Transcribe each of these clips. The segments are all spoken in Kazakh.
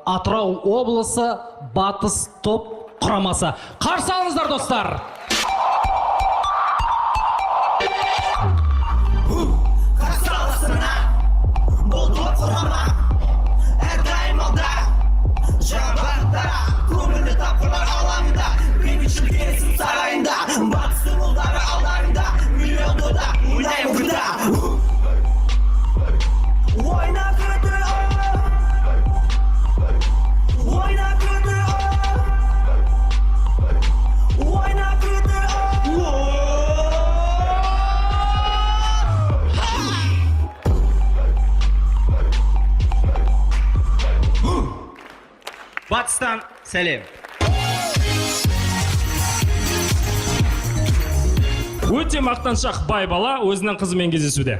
Атырау облысы батыс топ құрамасы. Қарсы алыңыздар достар. Қарсы аласына бұл топ құрама әрдайым алда жаңалықтар көңілді тапқырлар алаңында бейбітшілік келісім сарайында батыстың ұлдары алдарында миллион дода ойнаймын күнда ойна күнді ойна күнді ойна күнді Батыстан сәлем. Өте мақтаншақ бай бала өзінің қызымен кездесуде.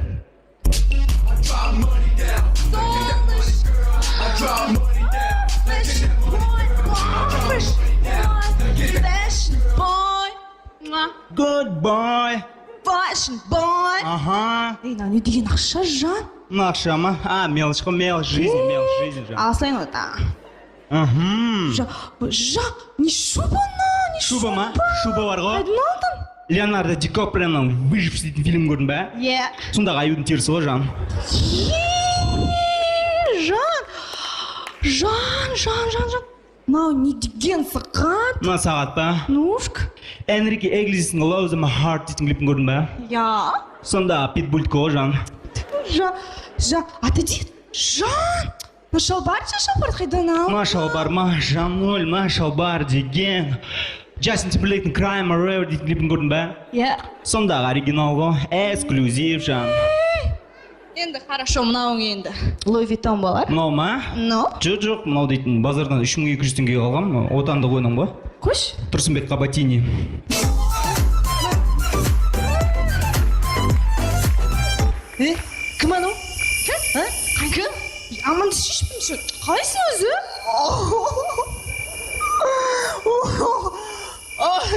Good boy. Fashion boy. Ага. Ей, не деген ақша, Жан? Ақша ма? Мелочь, жизнь, Жан. Алсайын ота. Ага. Жан, не шуба на, не Шуба ма? Шуба бар ғой? Қайдан алдың? Леонардо Ди Каприоның «Выжив» дейтін фильм көрдің бе? Е. Сондағы аюдың терісі ғой, Жан. Жан. Мынау не деген сағат? Мына сағат па? Нушка. Энрике Иглесистің «Love My Heart» дейтін клипін көрдің бе? Я. Сонда Питбульдікі ғой, Жан. Отойди. Жан. Ну шалбар қайдан ал? Ма шалбар ма? Жаноль, ма шалбар деген. Джастин Тимберлейктің «Cry My River» дейтін клипін көрдің бе? Е. Сондағы оригинал ғой, эксклюзив, Жан. Енді хорошо, мынауың енді. Луи Виттон болар. Мынау ма? Но. Жоқ, мынау дейтін базардан 3200 теңгеге алғам, отандық ойнам ғой. Көш. Тұрсынбек Қабатини. Кім анау? Кім? Аманды шешпеймін. Қайсың өзі?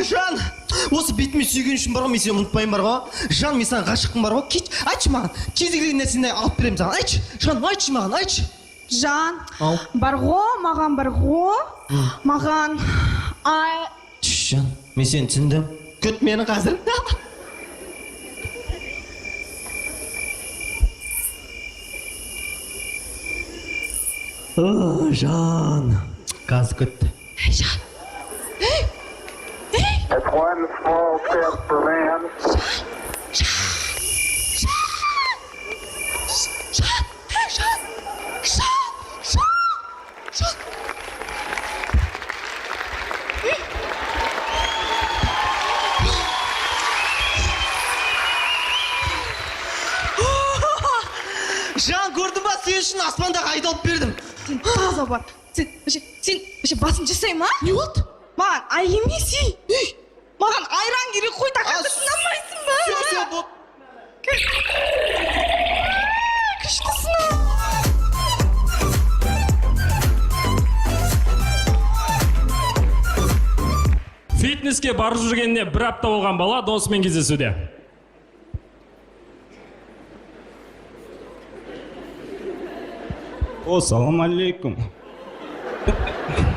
Жан, осы бетіме сүйген үшін бар ғой, мен сені ұмытпайын бар ғой. Жан, мен саған ғашықпын бар ғой. Айтшы маған, кез келген нәрсені алып беремін саған. Айтшы, Жан, айтшы маған, айтшы. Жан, бар ғой, маған бар ғой. Маған Жан, мен сені түсіндім. Күт мені қазір. Жан, қазір күт. Жан. It's one small step for man. Жан, көрдің ба, сен үшін аспандағы айды алып бердім. Сен таза бар. Сен басын жасай ма? Не болды? Маған ай емес ей. Маған айран керек қой, тақырды сынамайсың ба? Все, болды. Күштісің. Фитнеске барып жүргеніне бір апта болған бала досымен кездесуде. Салам алейкум.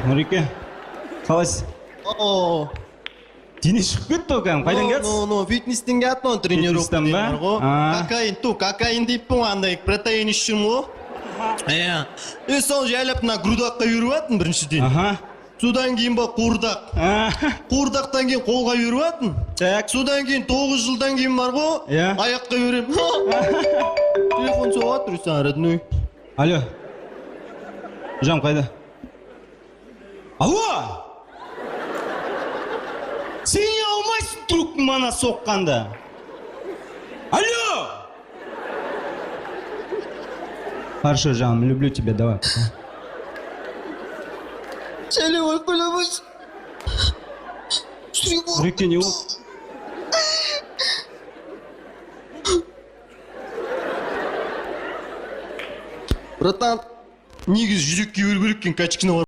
Нұреке, қалайсыз? Дене шығып кетті ғой, қайдан келсіз? Фитнестен келді, тренировка Фитнестен ба? Кокаин дейппін, андай протеин ішім ғой. Сол жайлап мына грудаққа үйіріп атын біріншіден. Содан кейін ба қуырдақ. Қуырдақтан кейін қолға үйіріп атын. Содан кейін 9 жылдан кейін бар ғой, аяққа үйірем. Телефон соғат, Руслан, родной. Алло. Жан қайда? Алло! Сен не алмайсың трубканы мана соққанда? Алло! Хорошо, Жан, люблю тебя, давай. Сәлем айқыламыз. Жүректе не болды? Братан, негізі жүрекке өлу керек екен, качкина бар.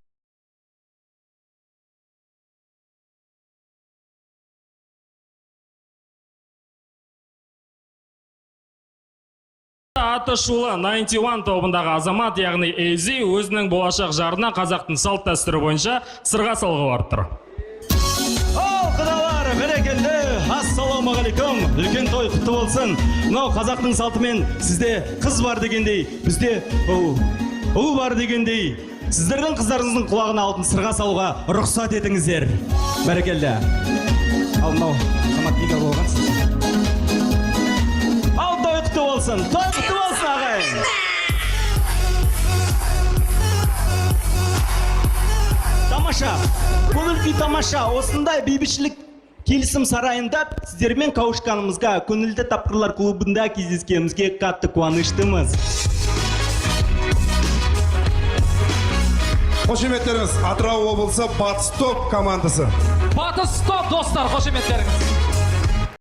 аты шулы 91 тобындағы азамат, яғни Эйзи, өзінің болашақ жарына қазақтың салт дәстүрі бойынша сырға салғы барып тұр. Ал құдалар, бәрекелді, ассалаумағалейкум, үлкен той құтты болсын. Мынау қазақтың салтымен сізде қыз бар дегендей, бізде ұл бар дегендей, сіздердің қыздарыңыздың құлағына алтын сырға салуға рұқсат етіңіздер. Бәрекелді. Ал мынау қамат неге болғансыз? Ал той құтты болсын, ағайын. Тамаша, көңіл күй тамаша. Осындай бейбітшілік келісім сарайында сіздермен қауышқанымызға, көңілді тапқырлар клубында кездескенімізге қатты қуаныштымыз. Қошеметтеріңіз, Атырау облысы Батыс топ командасы. Батыс топ достар, қошеметтеріңіз.